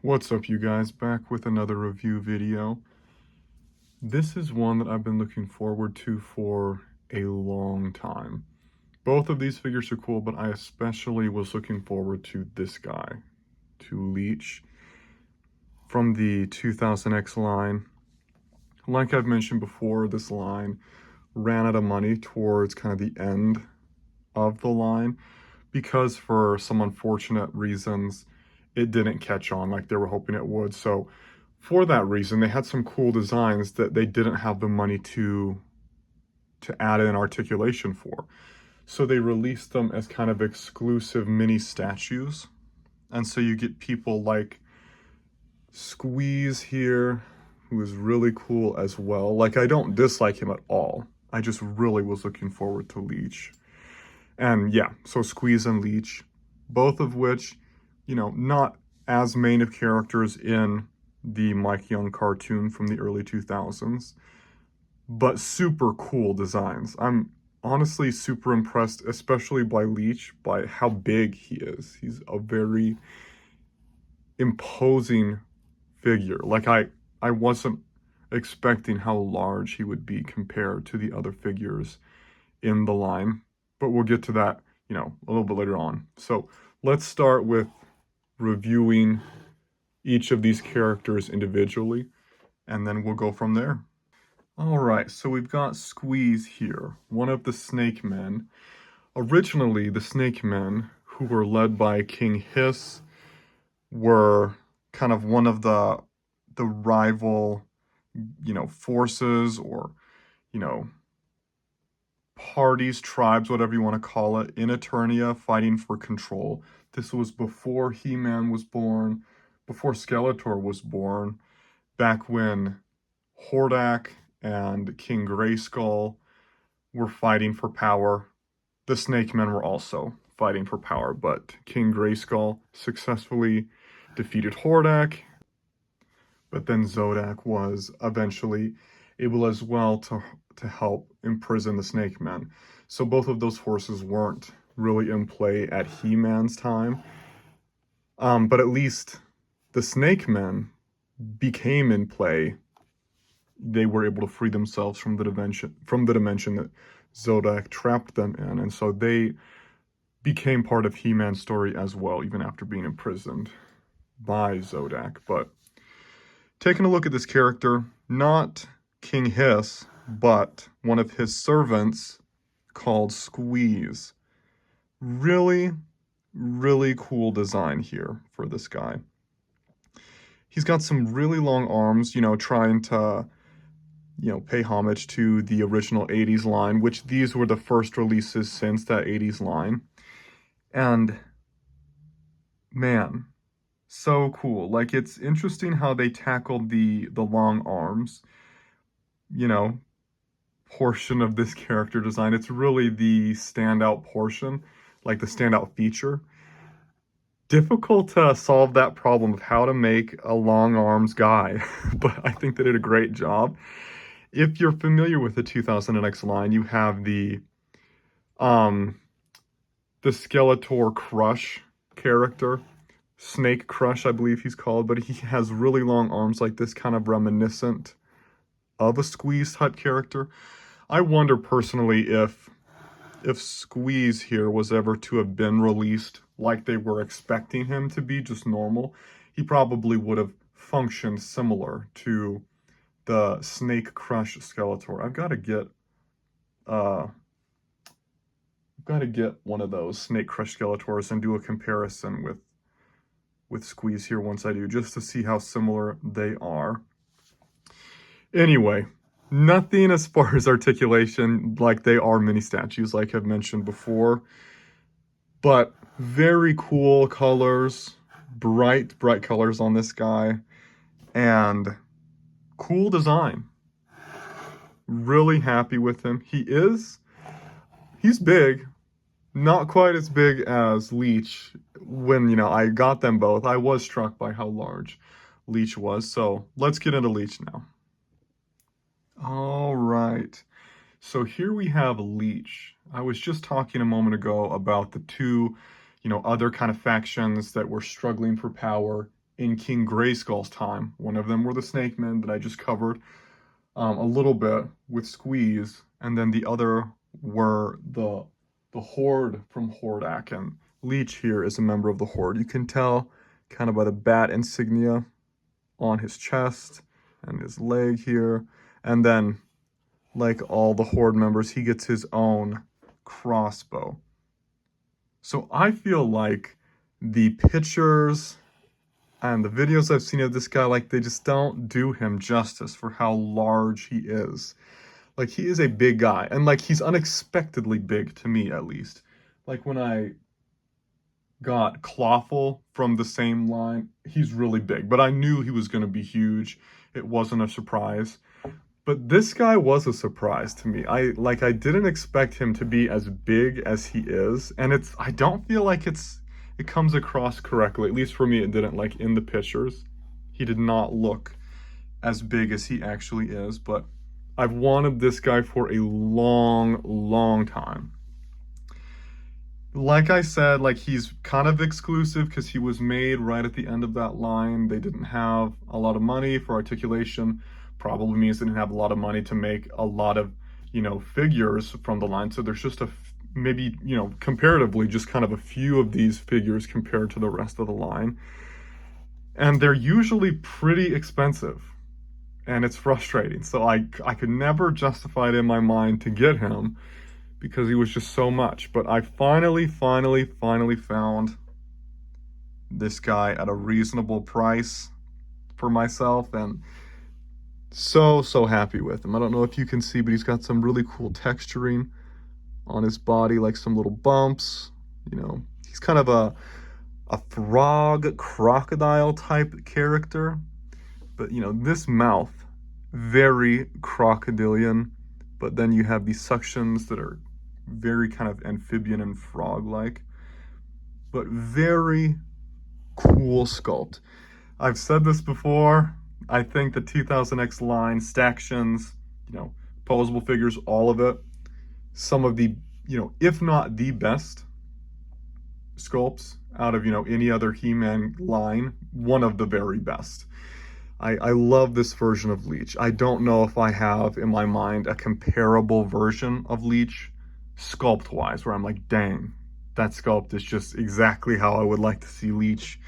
What's up, you guys? Back with another review video. This is one that I've been looking forward to for a long time. Both of these figures are cool, but I especially was looking forward to this guy, to Leech, from the 2000X line. Like I've mentioned before, this line ran out of money towards kind of the end of the line because for some unfortunate reasons, it didn't catch on like they were hoping it would. So for that reason, they had some cool designs that they didn't have the money to add in articulation for. So they released them as kind of exclusive mini statues. And so you get people like Sssqueeze here, who is really cool as well. Like, I don't dislike him at all. I just really was looking forward to Leech. And yeah, so Sssqueeze and Leech, both of which, not as main of characters in the Mike Young cartoon from the early 2000s, but super cool designs. I'm honestly super impressed, especially by Leech, by how big he is. He's a very imposing figure. Like, I wasn't expecting how large he would be compared to the other figures in the line, but we'll get to that, a little bit later on. So let's start with reviewing each of these characters individually, and then we'll go from there. All right, so we've got Sssqueeze here, one of the Snake Men. Originally, the Snake Men, who were led by King Hiss, were kind of one of the rival, forces or, you know, parties, tribes, whatever you want to call it, in Eternia fighting for control. This was before He-Man was born, before Skeletor was born, back when Hordak and King Grayskull were fighting for power. The Snake Men were also fighting for power, but King Grayskull successfully defeated Hordak, but then Zodak was eventually able as well to help imprison the Snake Men. So both of those forces weren't really in play at He-Man's time, but at least the Snake Men became in play. They were able to free themselves from the dimension that Zodak trapped them in, and so they became part of He-Man's story as well, even after being imprisoned by Zodak. But taking a look at this character, not King Hiss, but one of his servants called Sssqueeze. Really, really cool design here for this guy. He's got some really long arms, trying to, pay homage to the original 80s line, which these were the first releases since that 80s line. And man, so cool. Like, it's interesting how they tackled the long arms, portion of this character design. It's really the standout portion, like the standout feature. Difficult to solve that problem of how to make a long arms guy, but I think they did a great job. If you're familiar with the 2000X line, you have the Skeletor Crush character, Snake Crush, I believe he's called, but he has really long arms like this, kind of reminiscent of a Squeeze type character. I wonder personally if Squeeze here was ever to have been released like they were expecting him to be, just normal, he probably would have functioned similar to the Snake Crush Skeletor. I've got to get one of those Snake Crush Skeletors and do a comparison with Squeeze here once I do, just to see how similar they are. Anyway, nothing as far as articulation, like they are mini statues, like I've mentioned before, but very cool colors, bright colors on this guy, and cool design. Really happy with him. He's big, not quite as big as Leech. When, I got them both, I was struck by how large Leech was. So let's get into Leech now. All right. So here we have Leech. I was just talking a moment ago about the two, other kind of factions that were struggling for power in King Grayskull's time. One of them were the Snake Men that I just covered a little bit with Squeeze, and then the other were the Horde from Hordak, and Leech here is a member of the Horde. You can tell kind of by the bat insignia on his chest and his leg here, and then like all the Horde members, he gets his own crossbow. So I feel like the pictures and the videos I've seen of this guy, like they just don't do him justice for how large he is. Like he is a big guy, and like he's unexpectedly big to me at least. Like when I got Clawful from the same line, he's really big, but I knew he was going to be huge. It wasn't a surprise. But this guy was a surprise to me. I didn't expect him to be as big as he is, and I don't feel like it comes across correctly. At least for me, it didn't. Like in the pictures, he did not look as big as he actually is, but I've wanted this guy for a long, long time. Like I said, like he's kind of exclusive because he was made right at the end of that line. They didn't have a lot of money for articulation. Probably means they didn't have a lot of money to make a lot of, figures from the line. So there's just maybe, comparatively, just kind of a few of these figures compared to the rest of the line. And they're usually pretty expensive. And it's frustrating. So I could never justify it in my mind to get him because he was just so much. But I finally found this guy at a reasonable price for myself, and so happy with him. I don't know if you can see, but he's got some really cool texturing on his body, like some little bumps. He's kind of a frog crocodile type character, but this mouth, very crocodilian, but then you have these suctions that are very kind of amphibian and frog-like, but very cool sculpt. I've said this before. I think the 2000X line, Stactions, posable figures, all of it, some of the, if not the best sculpts out of, any other He-Man line, one of the very best. I love this version of Leech. I don't know if I have in my mind a comparable version of Leech sculpt-wise, where I'm like, dang, that sculpt is just exactly how I would like to see Leech.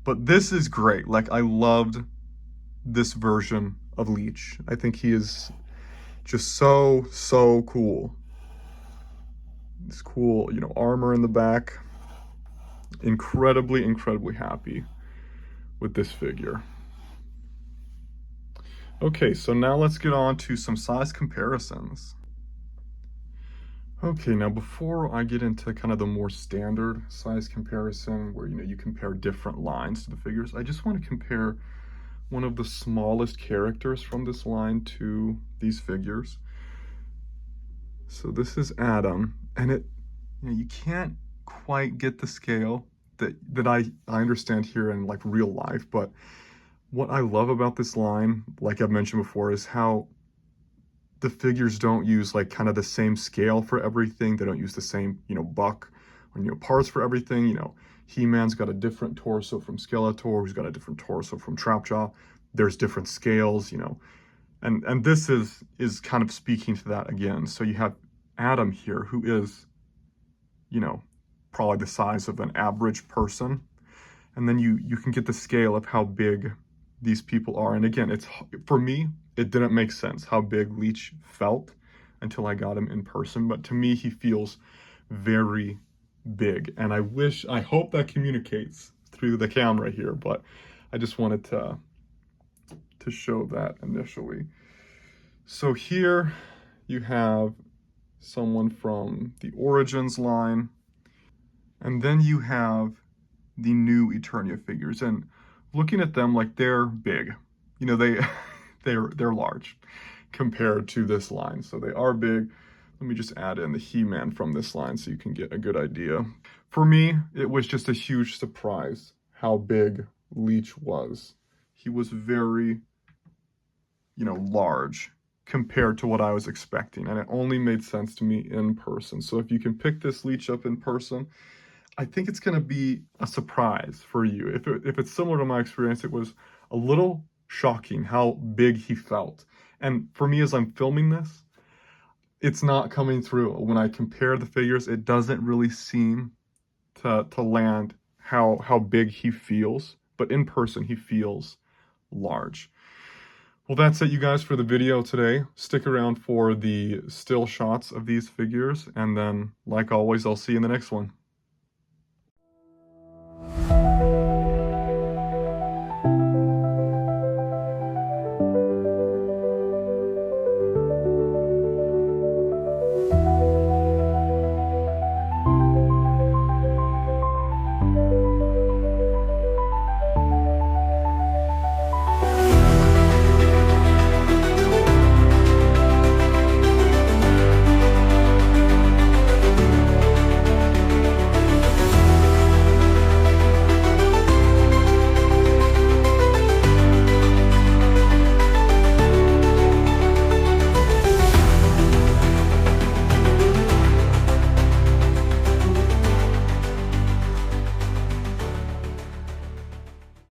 But this is great. Like, I loved this version of Leech. I think he is just so cool. This cool, armor in the back. Incredibly happy with this figure. Okay, so now let's get on to some size comparisons. Okay, now before I get into kind of the more standard size comparison where, you compare different lines to the figures, I just want to compare one of the smallest characters from this line to these figures. So this is Adam, and you can't quite get the scale that I understand here in like real life, but what I love about this line, like I've mentioned before, is how the figures don't use like kind of the same scale for everything. They don't use the same, buck or, parts for everything. He-Man's got a different torso from Skeletor, who's got a different torso from Trapjaw. There's different scales, and this is kind of speaking to that again. So you have Adam here, who is, probably the size of an average person. And then you can get the scale of how big these people are. And again, for me, it didn't make sense how big Leech felt until I got him in person. But to me, he feels very big. And I hope that communicates through the camera here, but I just wanted to show that initially. So here you have someone from the Origins line, and then you have the new Eternia figures, and looking at them, like, they're big. They're large compared to this line, so they are big. Let me just add in the He-Man from this line so you can get a good idea. For me, it was just a huge surprise how big Leech was. He was very, large compared to what I was expecting, and it only made sense to me in person. So if you can pick this Leech up in person, I think it's going to be a surprise for you. If it's similar to my experience, it was a little shocking how big he felt. And for me, as I'm filming this, it's not coming through. When I compare the figures, it doesn't really seem to land how big he feels. But in person, he feels large. Well, that's it, you guys, for the video today. Stick around for the still shots of these figures, and then, like always, I'll see you in the next one.